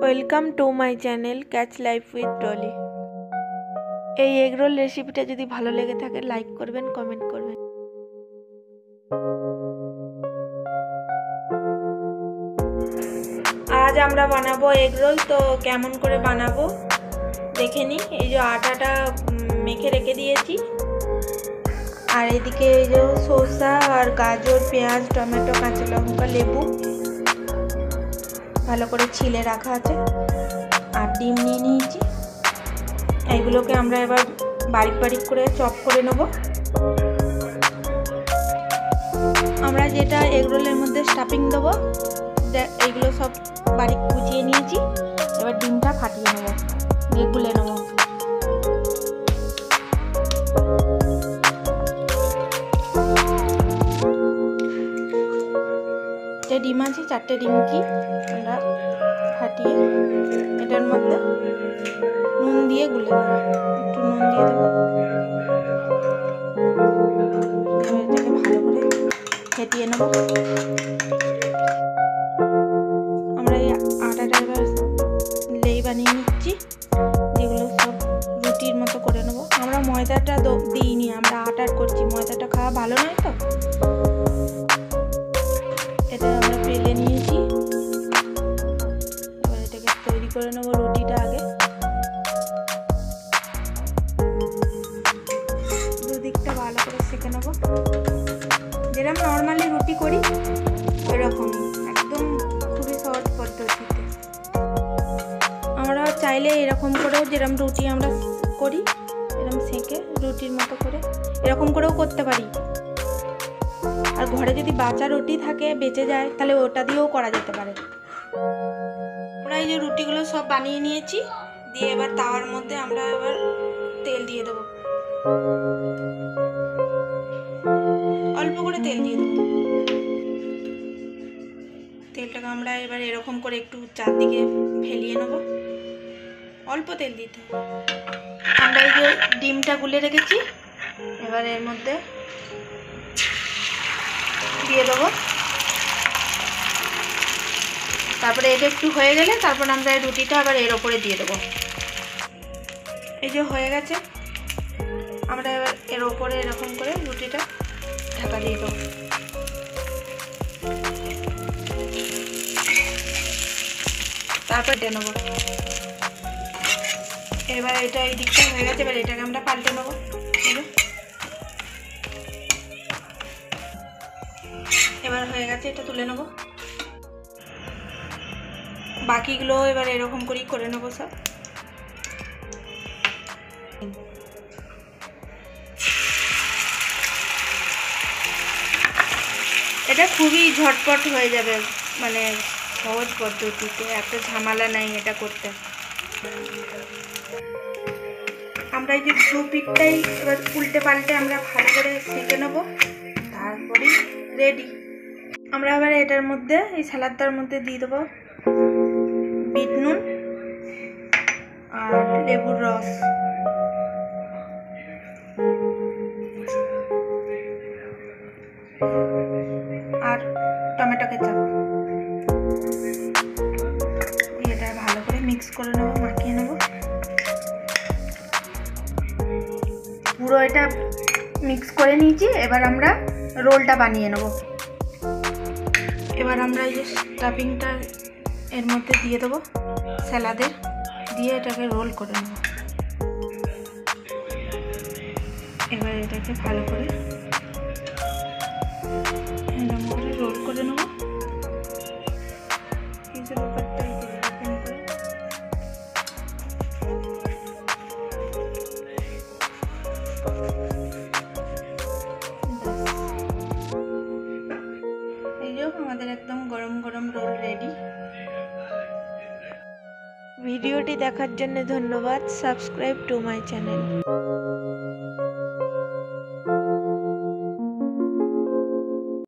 Welcome to my channel catch life with Dolly. এই egg roll রেসিপিটা যদি ভালো লেগে থাকে লাইক করবেন, কমেন্ট করবেন। আজ আমরা বানাবো এগরোল। তো কেমন করে বানাবো দেখে নিই। এই যে আটাটা মেখে রেখে দিয়েছি, আর এদিকে এই যে শসা আর গাজর, পেঁয়াজ, টমেটো, কাঁচা লঙ্কা, লেবু ভালো করে ছিলে রাখা আছে, আর ডিম নিয়ে নিয়েছি। এইগুলোকে আমরা এবার বারিক বারিক করে চপ করে নেব। আমরা যেটা এগরোলের মধ্যে স্টাফিং দেবো এইগুলো সব বারিক কুচিয়ে নিয়েছি। এবার ডিমটা ফাটিয়ে নেব, দিয়ে গুলে নেব। যে ডিম আছে 4টে ডিমকে আমরা ফাটিয়ে এটার মধ্যে নুন দিয়ে গুলে নেব। একটু নুন দিয়ে দেবো, এটাকে ভালো করে ফেটিয়ে নেব। আমরা এই আটাটা এবার লেই বানিয়ে নিচ্ছি, যেগুলো সব রুটির মতো করে নেব। আমরা ময়দাটা দিইনি, আমরা আটার করছি। ময়দাটা খাওয়া ভালো নয়, তো এটা আমরা বেলে নিয়েছি। এবার এটাকে তৈরি করে নেব রুটিটা। আগে দুদিকটা ভালো করে সেঁকে নেব, যেরকম নর্মালি রুটি করি এরকমই, একদম খুবই সহজ পদ্ধতিতে। আমরা চাইলে এরকম করেও, যেরকম রুটি আমরা করি এরকম সেঁকে রুটির মতো করে এরকম করেও করতে পারি। আর ঘরে যদি বাঁচা রুটি থাকে, বেঁচে যায়, তাহলে ওটা দিয়েও করা যেতে পারে। আমরা এই যে রুটিগুলো সব বানিয়ে নিয়েছি, দিয়ে এবার তাওয়ার মধ্যে আমরা এবার তেল দিয়ে দেবো। অল্প করে তেল দিয়ে দেবো। তেলটাকে আমরা এবার এরকম করে একটু চারদিকে ফেলিয়ে নেব। অল্প তেল দিতে। আমরা এই যে ডিমটা গুলে রেখেছি, এবার এর মধ্যে দিয়ে দেবো। তারপরে এটা একটু হয়ে গেলে তারপর আমরা এই রুটিটা আবার এর ওপরে দিয়ে দেবো। এই যে হয়ে গেছে, আমরা এবার এর ওপরে এরকম করে রুটিটা ঢাকা দিয়ে দেবো। তারপর এটা নেবো। এবার এটা এই দিকটা হয়ে গেছে, এবার এটাকে আমরা পাল্টে নেবো। এবার হয়ে গেছে, এটা তুলে নেবো। বাকিগুলো এবার এরকম করেই করে নেবো সব। এটা খুবই ঝটপট হয়ে যাবে, মানে সহজ পদ্ধতিতে, এত ঝামেলা নাই এটা করতে। আমরা এই যে দু পিঠটাই এবার উল্টে পাল্টে আমরা ভালো করে সেঁকে নেবো, তারপরে রেডি। আমরা এবার এটার মধ্যে, এই সালাদটার মধ্যে দিয়ে দেবো বিট নুন আর লেবুর রস, আর টমেটো কেচাপ। এটা ভালো করে মিক্স করে নেবো, মাখিয়ে নেবো। পুরো এটা মিক্স করে নিয়েছি। এবার আমরা রোলটা বানিয়ে নেব। এবার আমরা এই যে স্টাফিংটা এর মধ্যে দিয়ে দেবো স্যালাদের, দিয়ে এটাকে রোল করে নেব। এবার এটাকে ভালো করে এরকম করে রোল করে নেব। পিসের ব্যাপারটা এরকম করে এই যে আমাদের একদম গরম গরম রোল রেডি। ভিডিওটি দেখার জন্য ধন্যবাদ। Subscribe to my channel.